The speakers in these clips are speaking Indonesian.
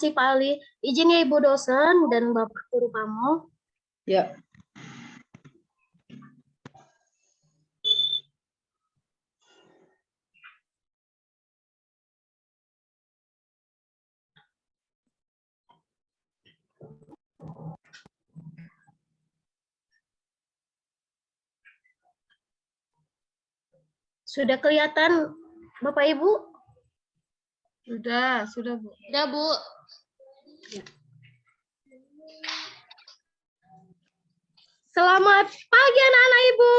kasih Pak Ali. Izin ya Ibu dosen dan Bapak guru kamu. Ya. Sudah kelihatan Bapak Ibu? Sudah Bu. Sudah Bu. Ya. Selamat pagi anak-anak Ibu.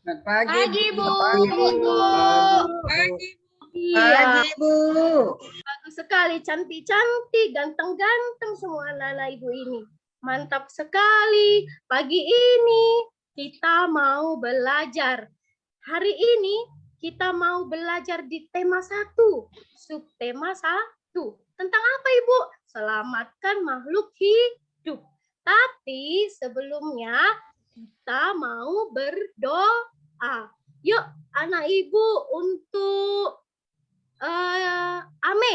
Selamat pagi, Pagi Bu. Pagi, Bu. Pagi. Iya. Pagi, Bu. Bagus sekali, cantik-cantik, ganteng-ganteng semua anak-anak Ibu ini. Mantap sekali. Pagi ini kita mau belajar. Hari ini kita mau belajar di tema 1, subtema 1. Tentang apa Ibu? Selamatkan makhluk hidup. Tapi sebelumnya kita mau berdoa. Yuk anak Ibu untuk Ame.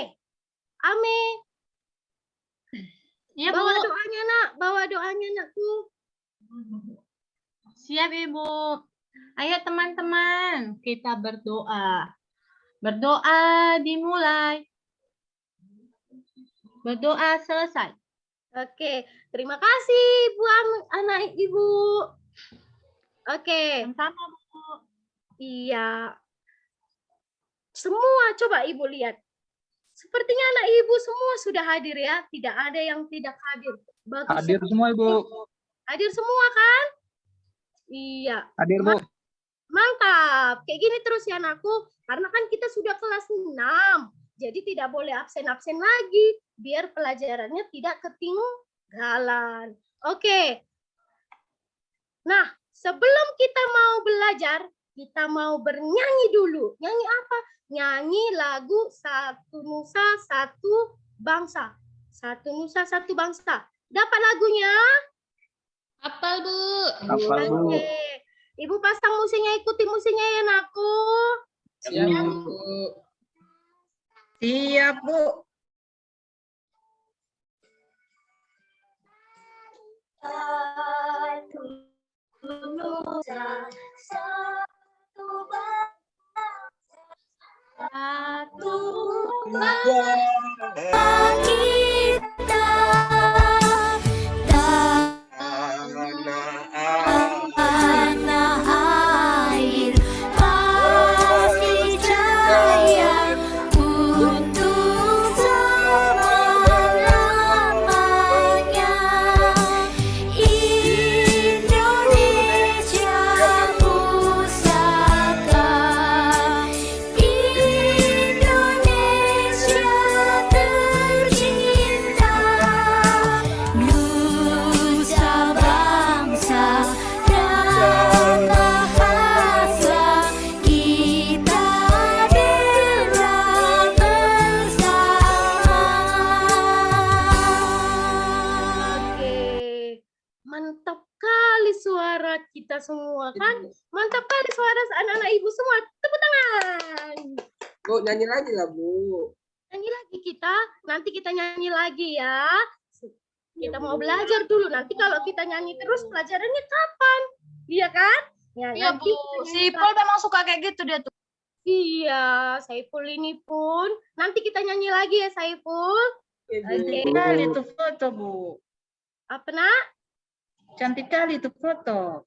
Iya, Bawa Bu. doanya nak, bawa doanya nakku. Siap, Ibu. Ayo teman-teman, kita berdoa. Berdoa dimulai. Berdoa selesai. Oke, terima kasih Bu anak Ibu. Oke, Sama-sama, Bu. iya. Semua coba Ibu lihat. Sepertinya anak Ibu semua sudah hadir ya, tidak ada yang tidak hadir. Bagus. Hadir semua Ibu. Hadir semua kan? Iya. Hadir Bu. Mantap. Kayak gini terus ya anakku. Karena kan kita sudah kelas 6. Jadi tidak boleh absen-absen lagi. Biar pelajarannya tidak ketinggalan. Oke. Nah, sebelum kita mau belajar, kita mau bernyanyi dulu. Nyanyi apa? Nyanyi lagu Satu Nusa Satu Bangsa. Satu Nusa Satu Bangsa. Dapat lagunya? Hafal, Bu. Hafal, Bu. Oke. Ibu pasang musiknya, ikuti musiknya ya nakku. Siap, Bu. Siap, Bu. Satu Nusa Satu Bangsa. Satu kita tanah air kasih jaya untuk selama-lamanya. Indonesia pusaka, Indonesia tercinta, nusa bangsa dan bahasa kita bela bersama. Oke, mantap kali suara kita semua kan? Mantap kali suara anak-anak Ibu semua. Tepuk tangan. Bu, nyanyi lagi lah, Bu. Nyanyi lagi kita, nanti kita nyanyi lagi ya. Kita mau belajar dulu, nanti kalau kita nyanyi terus pelajarannya kapan? Iya kan? Ya, Iya, nanti Bu. kita Si nyanyi Paul memang suka kayak gitu dia tuh. Iya, Saiful ini pun. Nanti kita nyanyi lagi ya Saiful. Cantik Oke. kali itu foto, Bu. Apa nak? Cantik kali itu foto.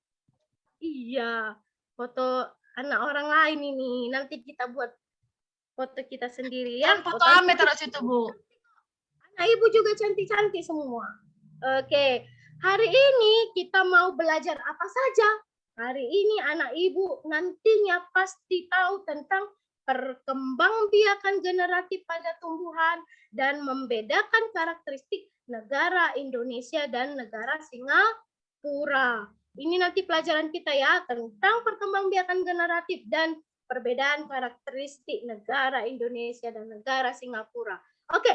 Iya, foto anak orang lain ini. Nanti kita buat foto kita sendiri ya. Kan foto Ame taruh situ, Bu. Anak Ibu juga cantik-cantik semua. Oke, hari ini kita mau belajar apa saja? Hari ini anak Ibu nantinya pasti tahu tentang perkembangbiakan generatif pada tumbuhan dan membedakan karakteristik negara Indonesia dan negara Singapura. Ini nanti pelajaran kita ya tentang perkembangbiakan generatif dan perbedaan karakteristik negara Indonesia dan negara Singapura. Oke,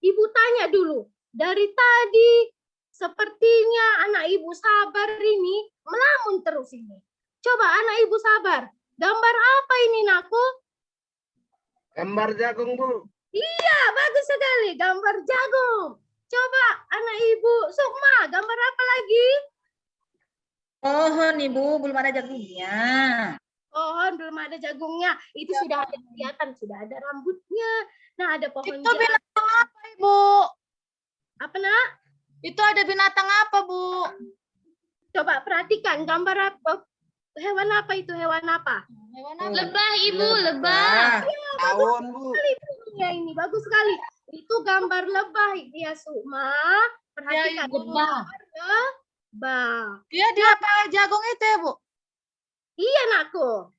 Ibu tanya dulu. Dari tadi sepertinya anak Ibu sabar ini melamun terus ini. Coba anak Ibu sabar. Gambar apa ini nakku? Gambar jagung, Bu. Iya, bagus sekali. Gambar jagung. Coba anak Ibu Sukma, gambar apa lagi? Pohon Ibu, belum ada jagungnya. Pohon belum ada jagungnya. Itu sudah ada kelihatan, sudah ada rambutnya. Nah, ada pohon Itu jagung. binatang apa, Ibu? Apa, Nak? Itu ada binatang apa, Bu? Coba perhatikan gambar apa? Hewan apa itu? Hewan apa? Hewan apa? Lebah, Ibu, lebah. Tawon, Bu. Ya, ini bagus sekali. Itu gambar lebah ya, Sukma. Perhatikan. Ibu. Lebah. Lebah. Dia di apa jagung itu ya, Bu? Iya, Nakku.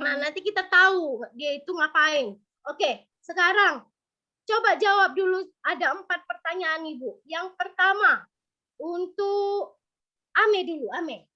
Nah, nanti kita tahu dia itu ngapain. Oke, sekarang coba jawab dulu. Ada 4 pertanyaan, Ibu. Yang pertama, untuk Ame dulu, Ame.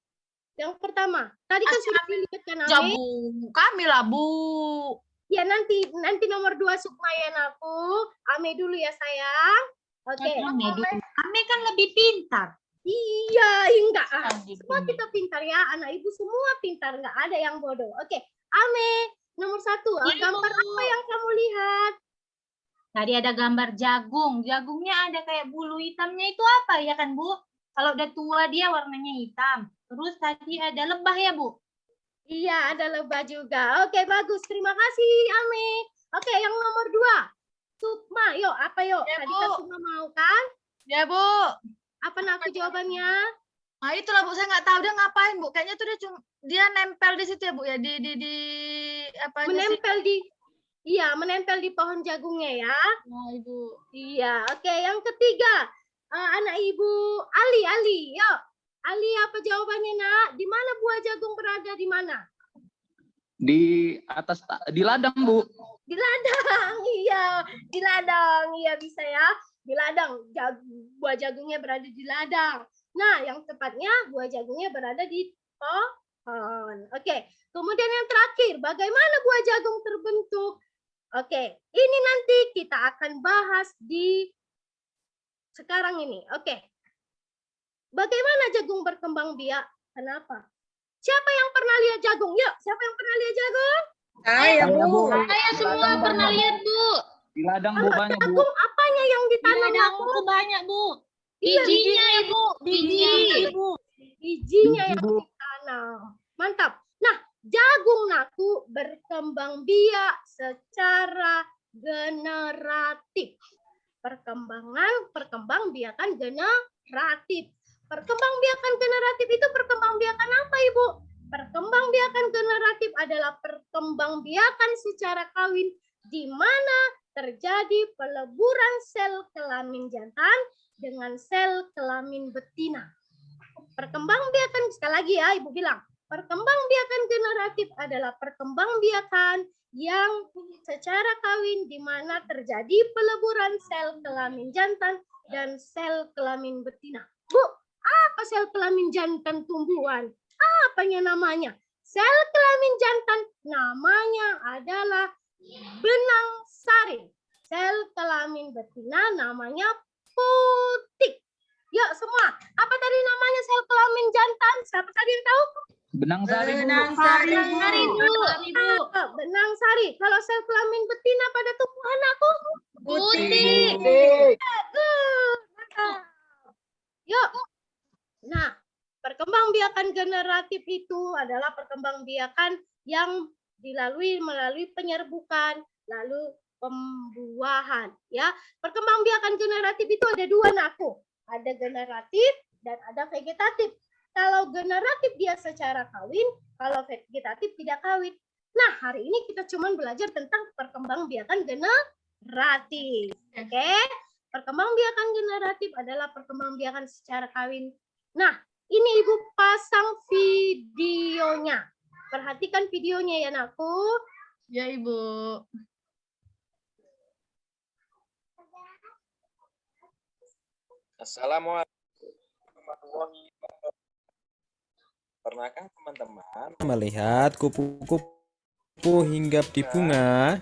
Yang pertama, tadi kan sudah dilihatkan Ame. Jagung kami lah, Bu. Ya, nanti nomor 2 Sukma ya, Nakku. Ame dulu ya, sayang. Oke. Ame kan lebih pintar. Iya, enggak. Semua kita pintar ya, anak Ibu semua pintar, enggak ada yang bodoh. Oke, Ame, nomor 1. Gambar apa yang kamu lihat? Tadi ada gambar jagung. Jagungnya ada kayak bulu hitamnya itu apa ya kan, Bu? Kalau udah tua dia warnanya hitam. Terus tadi ada lebah ya, Bu? Iya, ada lebah juga. Oke, bagus. Terima kasih, Ame. Oke, yang nomor 2. Sukma, yuk, apa yuk? Ya, Tadi Bu. kan Sukma mau kan? Ya, Bu. Apa Nakku jawabannya? Nah, itulah, Bu. Saya nggak tahu dia ngapain, Bu. Kayaknya tuh dia nempel di situ ya, Bu, ya. Di apa aja sih? Menempel di pohon jagungnya ya. Nah, Ibu. Iya, oke. Yang ketiga, anak Ibu Ali, yuk. Ali, apa jawabannya, Nak? Di mana buah jagung berada? Di mana? Di atas, di ladang, Bu. Di ladang, iya. Di ladang, iya bisa ya. Di ladang, buah jagungnya berada di ladang. Nah, yang tepatnya buah jagungnya berada di pohon. Oke, kemudian yang terakhir, bagaimana buah jagung terbentuk? Oke, ini nanti kita akan bahas di sekarang ini. Oke, bagaimana jagung berkembang biak? Kenapa? Siapa yang pernah lihat jagung? Yuk, siapa yang pernah lihat jagung? Saya, Bu. Saya semua pernah lihat, Bu. Di ladang, Bu, banyak, Bu. Jagung apanya yang ditanam? Aku banyak, Bu. Iya, Bijinya, Ibu. Biji. Bijinya Biji, yang Bu. ditanam. Mantap. Nah, jagung Nakku berkembang biak secara generatif. Perkembangbiakan generatif. Perkembangbiakan generatif itu perkembangbiakan apa, Ibu? Perkembangbiakan generatif adalah perkembangbiakan secara kawin di mana terjadi peleburan sel kelamin jantan dengan sel kelamin betina. Perkembangbiakan, sekali lagi ya, Ibu bilang, perkembangbiakan generatif adalah perkembangbiakan yang secara kawin di mana terjadi peleburan sel kelamin jantan dan sel kelamin betina. Bu, apa sel kelamin jantan tumbuhan? Apanya namanya? Sel kelamin jantan namanya adalah benang sari. Sel kelamin betina namanya putik. Yuk semua, apa tadi namanya sel kelamin jantan? Siapa tadi yang tahu? Benang sari, Bu. Benang sari, Bu. Benang sari. Kalau sel kelamin betina pada tumbuhan aku? Putih. Bagus. Yuk. Nah, perkembangbiakan generatif itu adalah perkembangbiakan yang melalui penyerbukan, lalu pembuahan. Ya, perkembangbiakan generatif itu ada 2, Nakku. Ada generatif dan ada vegetatif. Kalau generatif dia secara kawin, kalau vegetatif tidak kawin. Nah, hari ini kita cuma belajar tentang perkembangbiakan generatif. Oke? Perkembangbiakan generatif adalah perkembangbiakan secara kawin. Nah, ini Ibu pasang videonya. Perhatikan videonya ya, Nakku. Ya, Ibu. Assalamualaikum warahmatullahi wabarakatuh. Pernahkah teman-teman melihat kupu-kupu hinggap di bunga?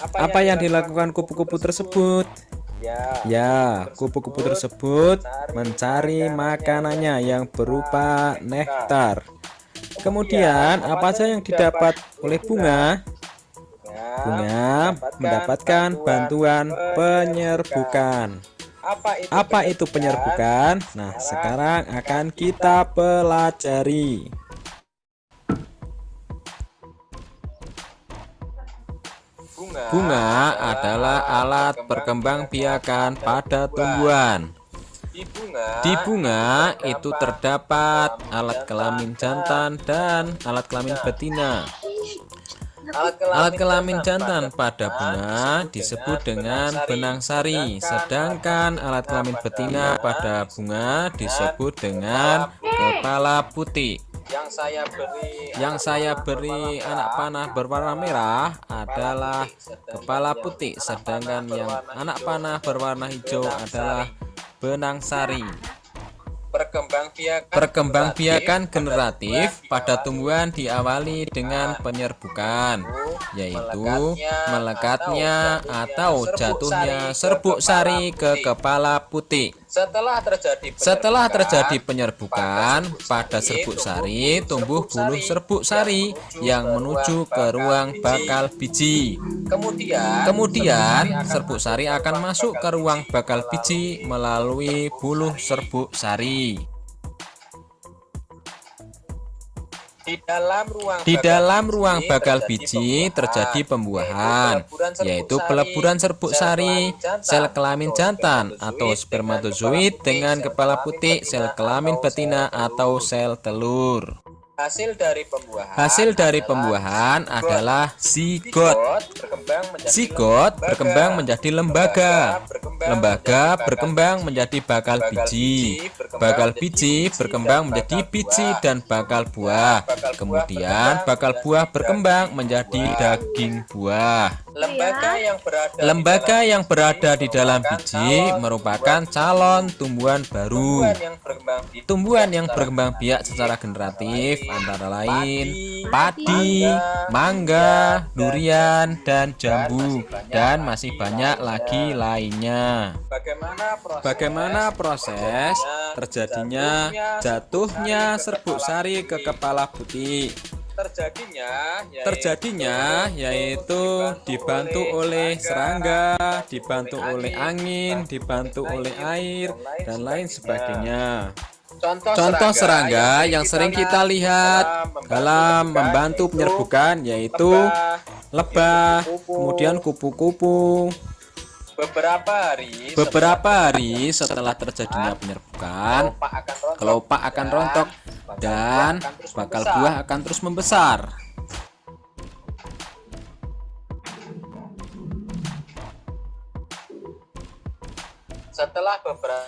Apa apa yang dilakukan kupu-kupu tersebut? Ya, kupu-kupu tersebut mencari makanannya yang berupa nektar. Kemudian, apa saja yang didapat oleh bunga? Ya, bunga mendapatkan bantuan penyerbukan. Apa itu penyerbukan? Nah, sekarang akan kita pelajari. Bunga adalah alat perkembangbiakan pada tumbuhan. Di bunga itu terdapat alat kelamin jantan dan alat kelamin betina. Alat kelamin jantan pada bunga disebut dengan benang sari, sedangkan alat kelamin betina pada bunga disebut dengan kepala putih. Yang saya beri anak panah berwarna merah adalah kepala putih, sedangkan yang anak panah berwarna hijau adalah benang sari. Perkembangbiakan generatif pada tumbuhan diawali dengan penyerbukan, yaitu melekatnya atau jatuhnya serbuk sari ke kepala putih. Setelah terjadi penyerbukan pada serbuk sari, tumbuh buluh serbuk sari yang menuju ke ruang bakal biji. Kemudian serbuk sari akan masuk ke ruang bakal biji melalui buluh serbuk sari. Di dalam ruang bakal biji terjadi pembuahan, yaitu peleburan serbuk sari, sel kelamin jantan atau spermatozoid dengan kepala putih, sel kelamin betina atau sel telur. Hasil dari pembuahan adalah zigot. Zigot berkembang menjadi lembaga. Lembaga berkembang menjadi bakal biji. Bakal biji berkembang menjadi biji dan bakal buah. Kemudian bakal buah berkembang menjadi daging buah. Lembaga yang berada di dalam biji merupakan calon tumbuhan baru. Tumbuhan yang berkembang biak secara generatif antara lain padi, mangga, durian, dan jambu, dan masih banyak lagi lainnya. Bagaimana proses terjadinya jatuhnya serbuk sari ke kepala putih? Terjadinya yaitu dibantu oleh serangga, dibantu oleh angin, dibantu oleh air, dan lain sebagainya. Contoh serangga yang sering kita lihat dalam membantu penyerbukan yaitu lebah, kemudian kupu-kupu. Beberapa hari setelah terjadinya penyerbukan, kelopak akan rontok dan bakal buah akan terus membesar.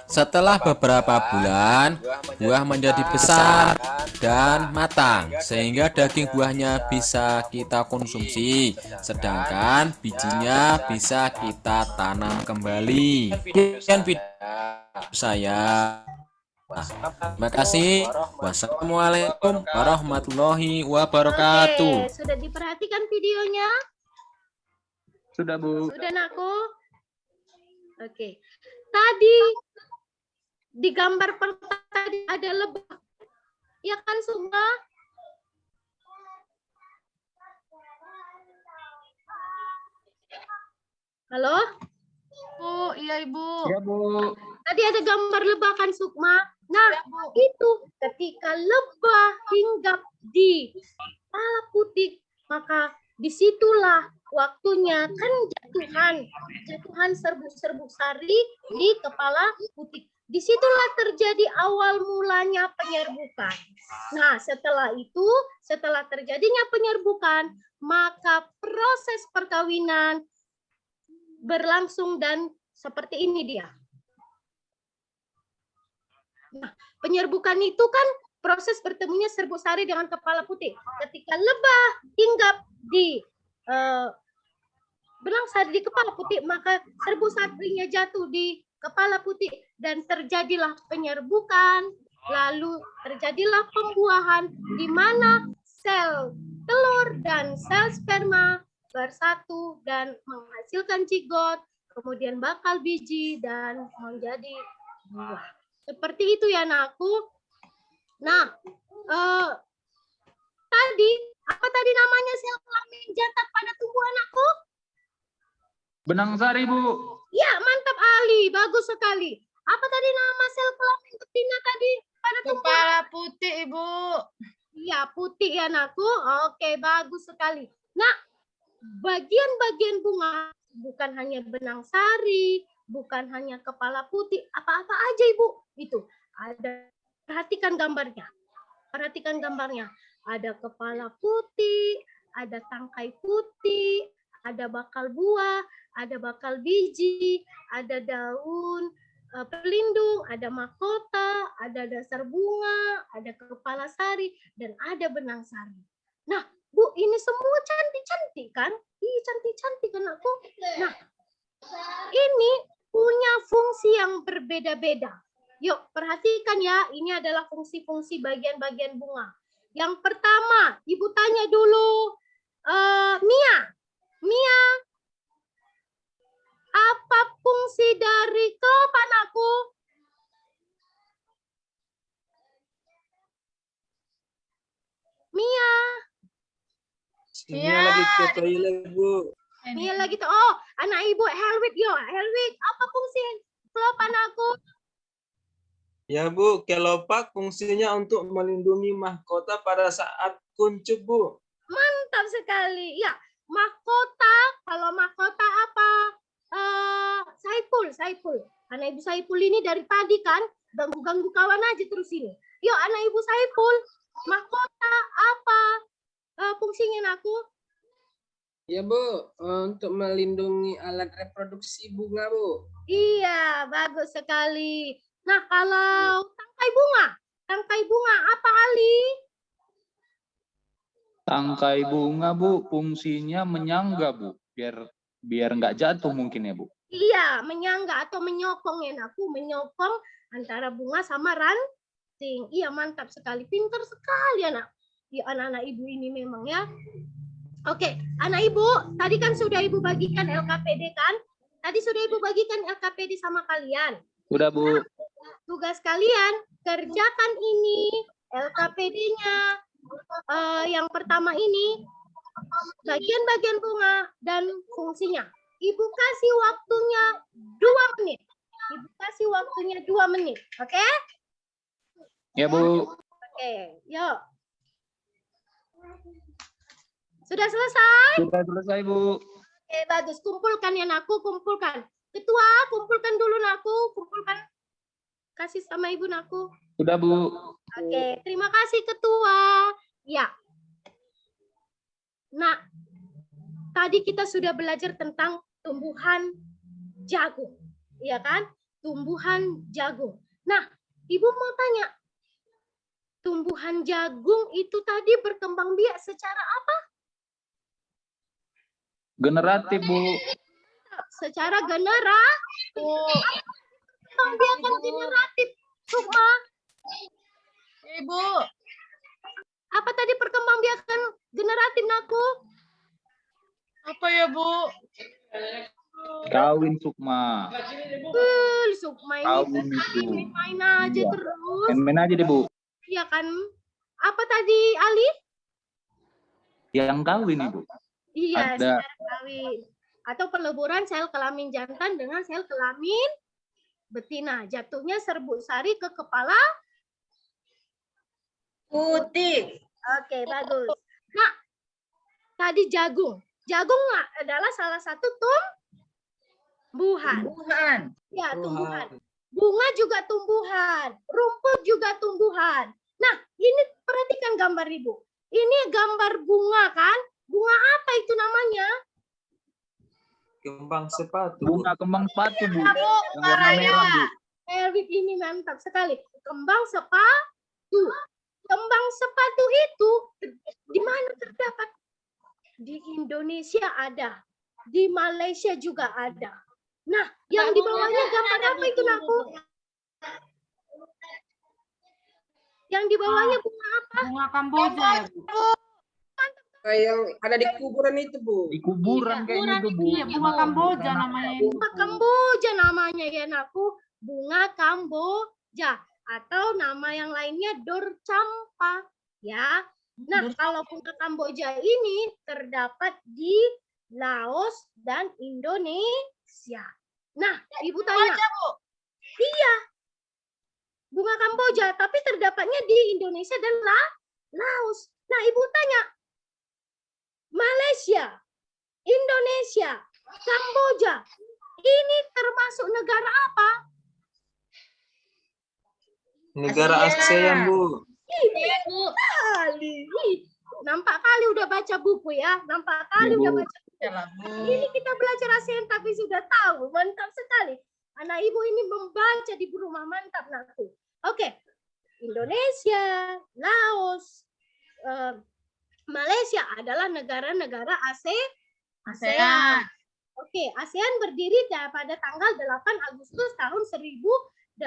Setelah beberapa bulan, buah menjadi besar dan matang, sehingga daging buahnya bisa kita konsumsi, sedangkan bijinya bisa kita tanam kembali. Sekian video saya. Terima kasih. Wassalamualaikum warahmatullahi wabarakatuh. Sudah diperhatikan videonya? Sudah, Bu. Sudah, Nakku? Oke. Tadi di gambar pertama tadi ada lebah, ya kan Sumba? Halo? Bu, iya Ibu. Ya, Bu. Tadi ada gambar lebah kan Sukma? Nah, itu ketika lebah hinggap di kepala putih, maka disitulah waktunya kan jatuhan serbuk-serbuk sari di kepala putih. Disitulah terjadi awal mulanya penyerbukan. Nah, setelah itu, setelah terjadinya penyerbukan, maka proses perkawinan berlangsung dan seperti ini dia. Nah, penyerbukan itu kan proses bertemunya serbuk sari dengan kepala putih. Ketika lebah hinggap di belang sari di kepala putih, maka serbuk sarinya jatuh di kepala putih dan terjadilah penyerbukan, lalu terjadilah pembuahan di mana sel telur dan sel sperma bersatu dan menghasilkan zigot, kemudian bakal biji dan menjadi buah. Seperti itu ya Nakku. Nah, tadi Apa tadi namanya sel kelamin jantan pada tubuh anakku? Benang sari, Bu. Ya, mantap Ali, bagus sekali. Apa tadi nama sel kelamin betina tadi pada tubuh? Kepala putih, Ibu. Iya, putih ya anakku. Oke, bagus sekali. Nah, bagian-bagian bunga bukan hanya benang sari, bukan hanya kepala putih, apa-apa aja Ibu. Itu ada, perhatikan gambarnya. Perhatikan gambarnya. Ada kepala putih, ada tangkai putih, ada bakal buah, ada bakal biji, ada daun pelindung, ada mahkota, ada dasar bunga, ada kepala sari, dan ada benang sari. Nah, Bu, ini semua cantik-cantik kan? Ih, cantik-cantik anakku. Nah, ini punya fungsi yang berbeda-beda. Yuk, perhatikan ya, ini adalah fungsi-fungsi bagian-bagian bunga. Yang pertama, Ibu tanya dulu, Mia, apa fungsi dari klop anakku? Mia. Mia lagi ke toilet, Bu. Mia lagi tuh. Oh, anak Ibu Helwig yo. Helwig, apa fungsi klop anakku? Ya, Bu, kelopak fungsinya untuk melindungi mahkota pada saat kuncup, Bu. Mantap sekali. Ya, mahkota. Kalau mahkota apa? Saiful. Anak Ibu Saiful ini dari tadi kan ganggu-ganggu kawan aja terus ini. Yuk, anak Ibu Saiful, mahkota apa fungsinya aku? Ya, Bu, untuk melindungi alat reproduksi bunga, Bu. Iya, bagus sekali. Nah, kalau tangkai bunga apa Ali? Tangkai bunga, Bu, fungsinya menyangga, Bu. Biar nggak jatuh mungkin ya, Bu. Iya, menyangga atau menyokong ya, aku menyokong antara bunga sama ranting. Iya, mantap sekali, pintar sekali anak. Ya, anak-anak Ibu ini memang ya. Oke, anak Ibu, tadi kan sudah Ibu bagikan LKPD kan? Tadi sudah Ibu bagikan LKPD sama kalian. Udah, Bu. Tugas kalian kerjakan ini LKPD-nya. Yang pertama ini bagian-bagian bunga dan fungsinya. Ibu kasih waktunya 2 menit. Ibu kasih waktunya 2 menit. Oke? Ya, Bu. Oke, yuk. Sudah selesai? Sudah selesai, Bu. Oke, bagus. Kumpulkan ya, Naku. Kumpulkan. Ketua, kumpulkan dulu, Naku. Kumpulkan. Kasih sama Ibu, Naku. Sudah, Bu. Oke, terima kasih Ketua. Ya. Nah, tadi kita sudah belajar tentang tumbuhan jagung. Iya kan? Tumbuhan jagung. Nah, Ibu mau tanya, tumbuhan jagung itu tadi berkembang biak secara apa? Generatif, Bu. Secara generatif. Pembiakan generatif. Sukma. Ibu. Apa tadi perkembangbiakan generatif, Naku? Apa ya, Bu? Kawin, Sukma. Sukma ini Kawin tadi itu. main aja Iya. terus. Main aja deh, Bu. Iya kan? Apa tadi, Ali? Yang kawin, Ibu. Iya, Ada. secara kawin. Atau peleburan sel kelamin jantan dengan sel kelamin betina. Jatuhnya serbuk sari ke kepala Putih. Oke, bagus. Nah, tadi jagung. Jagung adalah salah satu tumbuhan. Tumbuhan. Ya, tumbuhan. Bunga juga tumbuhan. Rumput juga tumbuhan. Nah, ini perhatikan gambar Ibu. Ini gambar bunga kan? Bunga apa itu namanya? Kembang sepatu. Bunga kembang sepatu, Bu. Kamu Yang warna merah, Bu. Elvik ini mantap sekali. Kembang sepatu. Kembang sepatu itu di mana terdapat? Di Indonesia ada. Di Malaysia juga ada. Nah, yang di bawahnya gambar apa itu, Naku? Yang di bawahnya bunga apa? Bunga Kamboja ya, Bu. Kayak yang ada di kuburan itu, Bu. Di kuburan kayaknya itu, Bu. Iya, bunga Kamboja namanya ini. Bunga Kamboja namanya ya, Naku. Bunga Kamboja. Atau nama yang lainnya Dor Campa. Ya, Nah, kalau bunga Kamboja ini terdapat di Laos dan Indonesia. Nah, Ibu tanya. Iya, bunga Kamboja, tapi terdapatnya di Indonesia dan Laos. Nah, Ibu tanya, Malaysia, Indonesia, Kamboja, ini termasuk negara apa? Negara ASEAN, Bu. Kali. Nampak kali udah baca buku ya. Nampak kali udah baca buku. Ini kita belajar ASEAN tapi sudah tahu. Mantap sekali. Anak Ibu ini membaca di rumah, mantap nakku. Oke. Indonesia, Laos, Malaysia adalah negara-negara ASEAN. Oke, ASEAN berdiri pada tanggal 8 Agustus tahun 1967.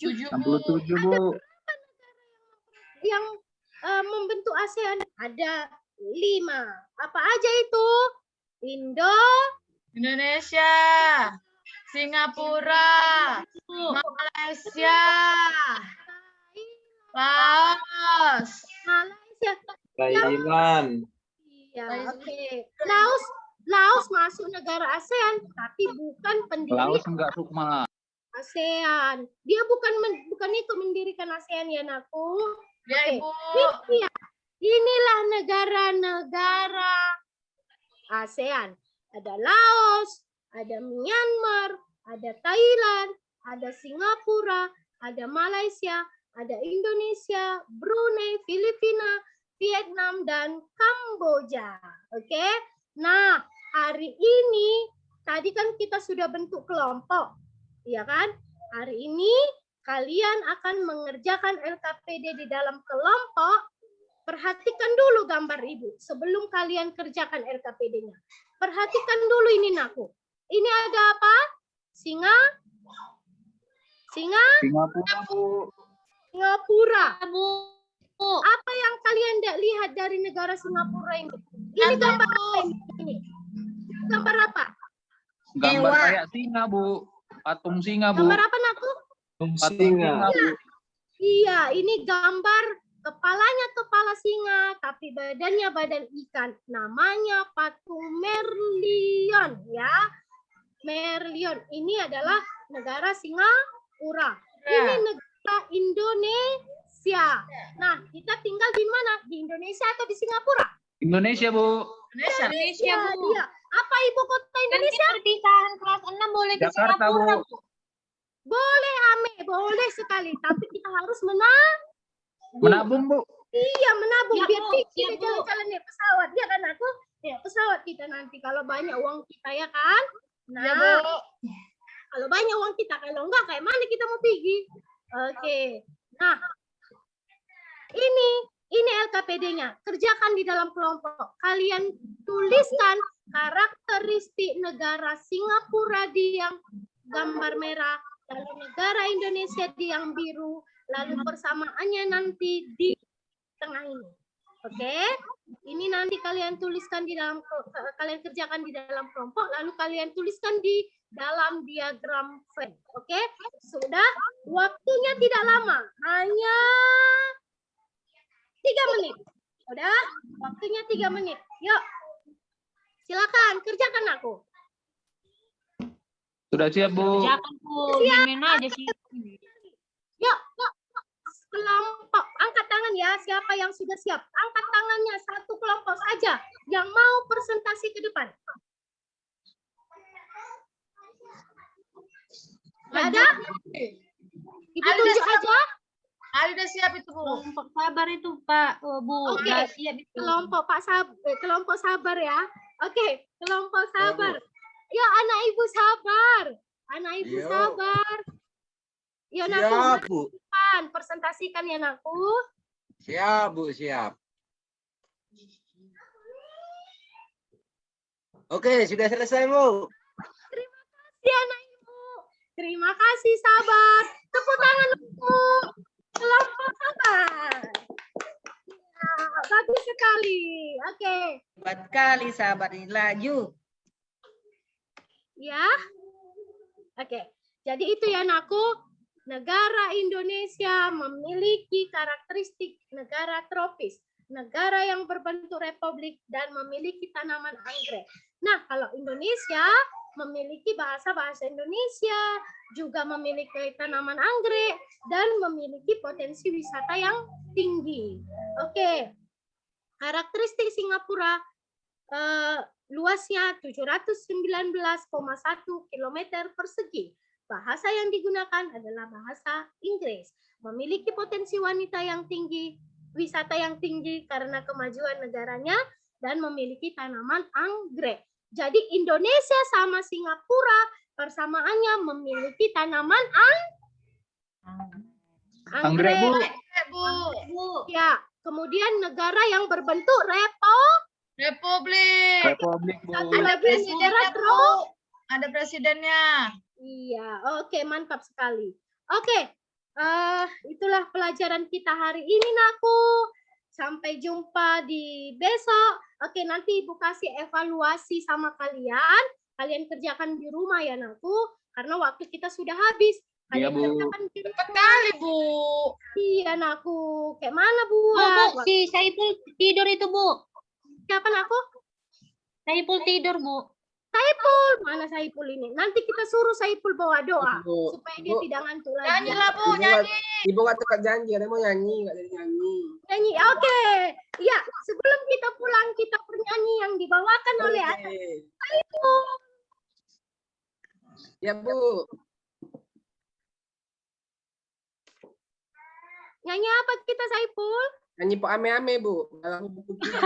67, Bu. Yang membentuk ASEAN ada 5. Apa aja itu? Indonesia, Singapura, Malaysia, Laos, Malaysia. Thailand. Iya, oke. Laos masuk negara ASEAN, tapi bukan pendiri Laos enggak, Sukma. ASEAN. Dia bukan itu mendirikan ASEAN ya, Naku. ya Ibu. Inilah negara-negara ASEAN. Ada Laos, ada Myanmar, ada Thailand, ada Singapura, ada Malaysia, ada Indonesia, Brunei, Filipina, Vietnam, dan Kamboja. Oke. Nah, hari ini tadi kan kita sudah bentuk kelompok. Iya kan? Hari ini kalian akan mengerjakan LKPD di dalam kelompok. Perhatikan dulu gambar Ibu sebelum kalian kerjakan LKPD-nya. Perhatikan dulu ini Naku. Ini ada apa? Singapura, Bu. Singapura. Bu. Apa yang kalian lihat dari negara Singapura ini? Ini gambar apa ini? Gambar apa? Gambar kayak singa, Bu. Patung singa, Bu. Gambar apa Naku? Patung Singa. Bu. Iya, ini gambar kepalanya kepala singa, tapi badannya badan ikan. Namanya patung Merlion, ya. Merlion ini adalah negara Singapura. Ini negara Indonesia. Nah, kita tinggal di mana? Di Indonesia atau di Singapura? Indonesia, Bu. Indonesia, Bu. Iya. Apa ibu kota Nanti Indonesia? perpisahan kelas 6 boleh ke Jakarta, Singapura, Bu. Bu. Boleh, Ame. Boleh sekali. Tapi kita harus Menabung, Bu. Iya, menabung. Ya, Biar Bu. kita Ya, Bu. jalan-jalan naik pesawat. Ya kan aku? Ya, pesawat kita nanti. Kalau banyak uang kita, ya kan? Nah, Ya, Bu. kalau banyak uang kita. Kalau enggak, kayak mana kita mau pergi? Oke. Nah, ini LKPD-nya. Kerjakan di dalam kelompok. Kalian tuliskan karakteristik negara Singapura di yang gambar merah, lalu negara Indonesia di yang biru, lalu persamaannya nanti di tengah ini. Oke? Ini nanti kalian tuliskan di dalam, kalian kerjakan di dalam kelompok, lalu kalian tuliskan di dalam diagram Venn. Oke? Sudah? Waktunya tidak lama, hanya 3 menit. Udah? Waktunya 3 menit. Yuk. Silakan, kerjakan aku. Sudah siap, Bu. Jangan, Bu. Main aja sih. Yuk. Kelompok, angkat tangan ya. Siapa yang sudah siap? Angkat tangannya satu kelompok saja yang mau presentasi ke depan. Nggak ada? Ibu tunjuk aja. Ali udah siap itu, Bu. Kelompok sabar itu, Pak. Bu, Oke. udah siap itu. Kelompok sabar ya. Oke, kelompok sabar. Ya, anak ibu sabar. Anak ibu sabar. Ya, Siap, Bu. Presentasikan ya, Naku. Siap, Bu, siap. Oke, sudah selesai, Bu. Ya, anak ibu. Terima kasih, sabar. Tepuk tangan, Bu. Kelompok sabar. Ya, bagus sekali. Oke. Hebat kali sahabat ini, laju. Ya. Oke. Jadi itu ya, Naku. negara Indonesia memiliki karakteristik negara tropis, negara yang berbentuk republik dan memiliki tanaman anggrek. Nah, kalau Indonesia memiliki bahasa Indonesia, juga memiliki tanaman anggrek, dan memiliki potensi wisata yang tinggi. Oke, karakteristik Singapura, luasnya 719,1 km persegi. Bahasa yang digunakan adalah bahasa Inggris. Memiliki potensi wanita yang tinggi, wisata yang tinggi karena kemajuan negaranya, dan memiliki tanaman anggrek. Jadi Indonesia sama Singapura persamaannya memiliki tanaman Anggrek, Bu. Bu. Ya, kemudian negara yang berbentuk Republik. Republik, Bu. satu lagi negara Ada presidennya. Iya, oke, mantap sekali. Oke, itulah pelajaran kita hari ini, Naku. Sampai jumpa di besok. Oke, nanti Ibu kasih evaluasi sama kalian. Kalian kerjakan di rumah ya, Naku. Karena waktu kita sudah habis. Iya, Kalian Bu. kerjakan di rumah. Sekali, Bu. Iya, Naku. Kayak mana, Bu? Bu, si Saiful tidur itu, Bu. Siapa, Naku? Saiful tidur, Bu. Saiful. Mana Saiful ini? Nanti kita suruh Saiful bawa doa. Bu, Supaya dia Bu. tidak ngantuk lagi. Nyanyi lah, Bu. Ibu nggak- Nyanyi. Ibu nggak tepat janji, ada mau nyanyi, nggak jadi nyanyi. Nyanyi, oke. Ya, sebelum kita pulang, kita bernyanyi yang dibawakan oleh anak Oke. Saiful. Ya Bu, Nyanyi apa kita, Saiful? nyanyi po ame-ame Bu. Dalam buku kita.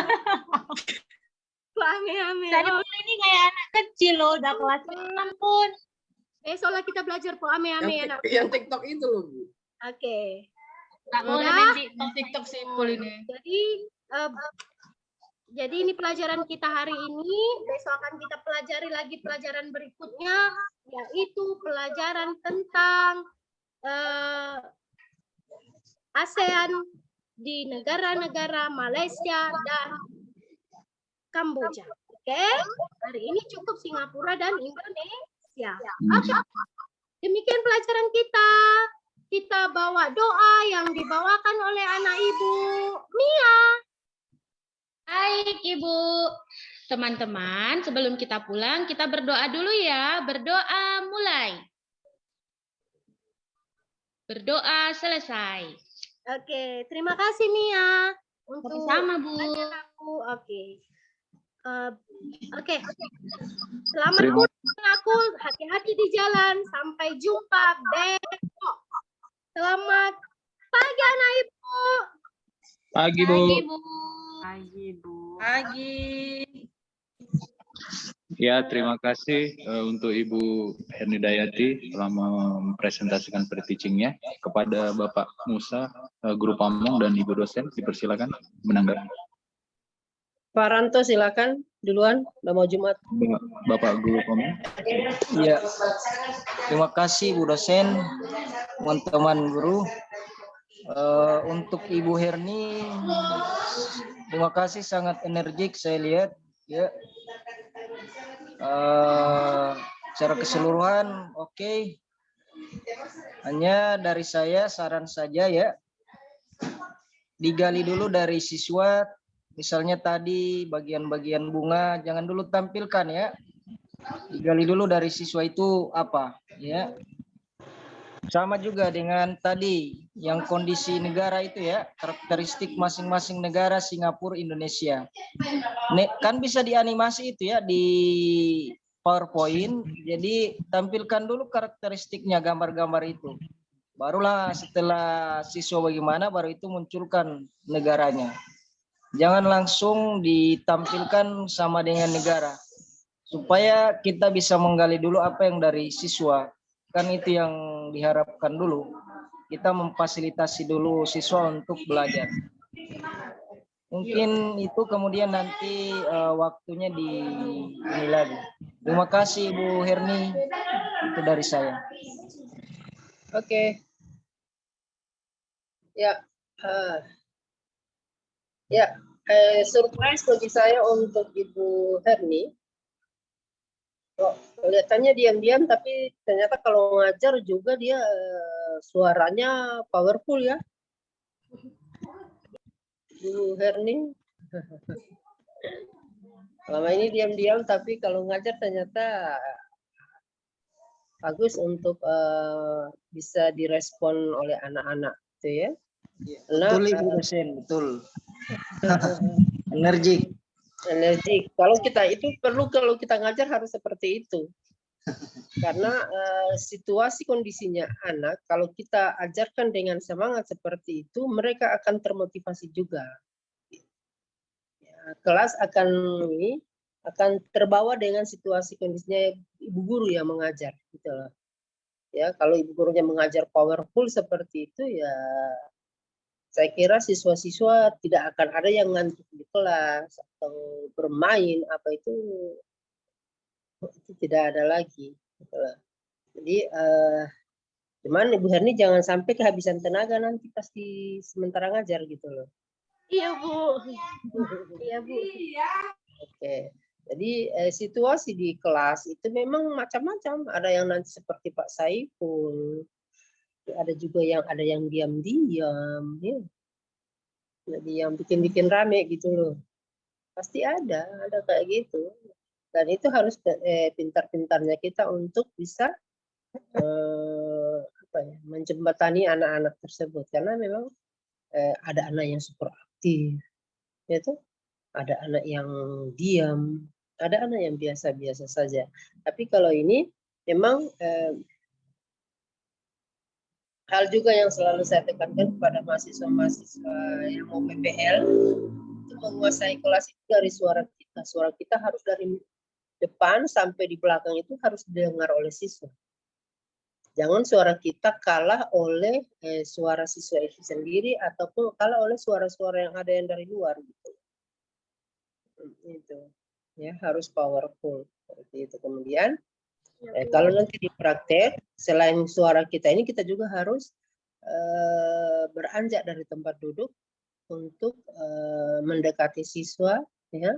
Ame-ame. Saiful ini kayak anak kecil loh, udah kelas 6 pun. Soalnya kita belajar po ame-ame ya, nak. Yang TikTok itu loh Bu. Oke. Nggak boleh Udah. main TikTok. TikTok Saiful ini. Jadi ini pelajaran kita hari ini. Besok akan kita pelajari lagi pelajaran berikutnya, yaitu pelajaran tentang ASEAN di negara-negara Malaysia dan Kamboja. Oke, hari ini cukup Singapura dan Indonesia. Oke, demikian pelajaran kita. Kita bawa doa yang dibawakan oleh anak Ibu Mia. Baik, Ibu. Teman-teman, sebelum kita pulang, kita berdoa dulu ya. Berdoa mulai. Berdoa selesai. Oke, terima kasih Mia untuk Sama, Bu. pelajaran aku. Oke. Oke. Selamat Terima- pulang aku, hati-hati di jalan. Sampai jumpa besok. Selamat pagi anak Ibu. Pagi, Bu. Pagi, Bu. Pagi. Ya, terima kasih untuk Ibu Herni Dayati telah mempresentasikan pre-teachingnya. Kepada Bapak Musa, Guru Pamong, dan Ibu dosen, dipersilakan menanggapi. Pak Ranto silakan duluan. Udah mau Jumat. Bapak Guru Pamong. Iya. Terima kasih Bu dosen, teman-teman guru. Untuk Ibu Herni, terima kasih, sangat energik saya lihat. Ya. Secara keseluruhan oke. Hanya dari saya saran saja ya, digali dulu dari siswa. Misalnya tadi bagian-bagian bunga jangan dulu tampilkan ya. Digali dulu dari siswa itu apa ya. Sama juga dengan tadi yang kondisi negara itu ya, karakteristik masing-masing negara Singapura, Indonesia. Kan bisa dianimasi itu ya di PowerPoint. Jadi tampilkan dulu karakteristiknya, gambar-gambar itu. Barulah setelah siswa bagaimana, baru itu munculkan negaranya. Jangan langsung ditampilkan sama dengan negara. Supaya kita bisa menggali dulu apa yang dari siswa. Kan itu yang diharapkan dulu. Kita memfasilitasi dulu siswa untuk belajar. Mungkin itu kemudian nanti waktunya ini lagi. Terima kasih Bu Herni. Itu dari saya. Oke. Ya. Ya. Surprise bagi saya untuk Ibu Herni. Kelihatannya diam-diam, tapi ternyata kalau ngajar juga dia suaranya powerful ya. Bu Herni. Selama ini diam-diam, tapi kalau ngajar ternyata bagus untuk bisa direspon oleh anak-anak, gitu ya. Betul Ibu dosen, betul. Energik. Energik. Kalau kita itu perlu, kalau kita ngajar harus seperti itu. Karena situasi kondisinya anak, kalau kita ajarkan dengan semangat seperti itu, mereka akan termotivasi juga. Kelas akan terbawa dengan situasi kondisinya ibu guru yang mengajar, gitu loh. Ya, kalau ibu gurunya mengajar powerful seperti itu, ya saya kira siswa-siswa tidak akan ada yang ngantuk di kelas atau bermain apa itu tidak ada lagi. Gitu loh. Jadi cuman Ibu Herni jangan sampai kehabisan tenaga nanti pasti sementara ngajar gitu loh. Iya, Bu. Iya, Bu. Oke. Jadi situasi di kelas itu memang macam-macam. Ada yang nanti seperti Pak Saiful, ada juga yang diam-diam, ya. Jadi yang bikin-bikin rame gitu loh. Pasti ada kayak gitu. Dan itu harus pintar-pintarnya kita untuk bisa menjembatani anak-anak tersebut, karena memang ada anak yang super aktif, ya tuh. Ada anak yang diam, ada anak yang biasa-biasa saja. Tapi kalau ini memang hal juga yang selalu saya tekankan kepada mahasiswa-mahasiswa yang mau PPL, itu menguasai kelas itu dari suara kita. Suara kita harus dari depan sampai di belakang itu harus didengar oleh siswa. Jangan suara kita kalah oleh suara siswa itu sendiri ataupun kalah oleh suara-suara yang ada yang dari luar gitu. Itu ya, harus powerful seperti itu. Kemudian kalau nanti di praktek, selain suara kita ini, kita juga harus beranjak dari tempat duduk untuk mendekati siswa, ya,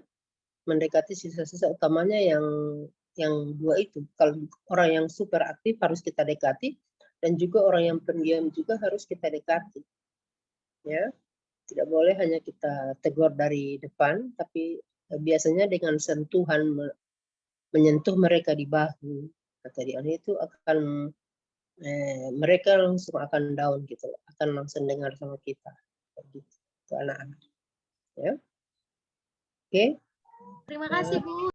mendekati siswa-siswa utamanya yang dua itu. Kalau orang yang super aktif harus kita dekati, dan juga orang yang pendiam juga harus kita dekati, ya. Tidak boleh hanya kita tegur dari depan, tapi biasanya dengan sentuhan, menyentuh mereka di bahu, tadi itu akan mereka langsung akan down gitu, akan langsung dengar sama kita, gitu, anak-anak, ya. Oke. Terima kasih, Bu.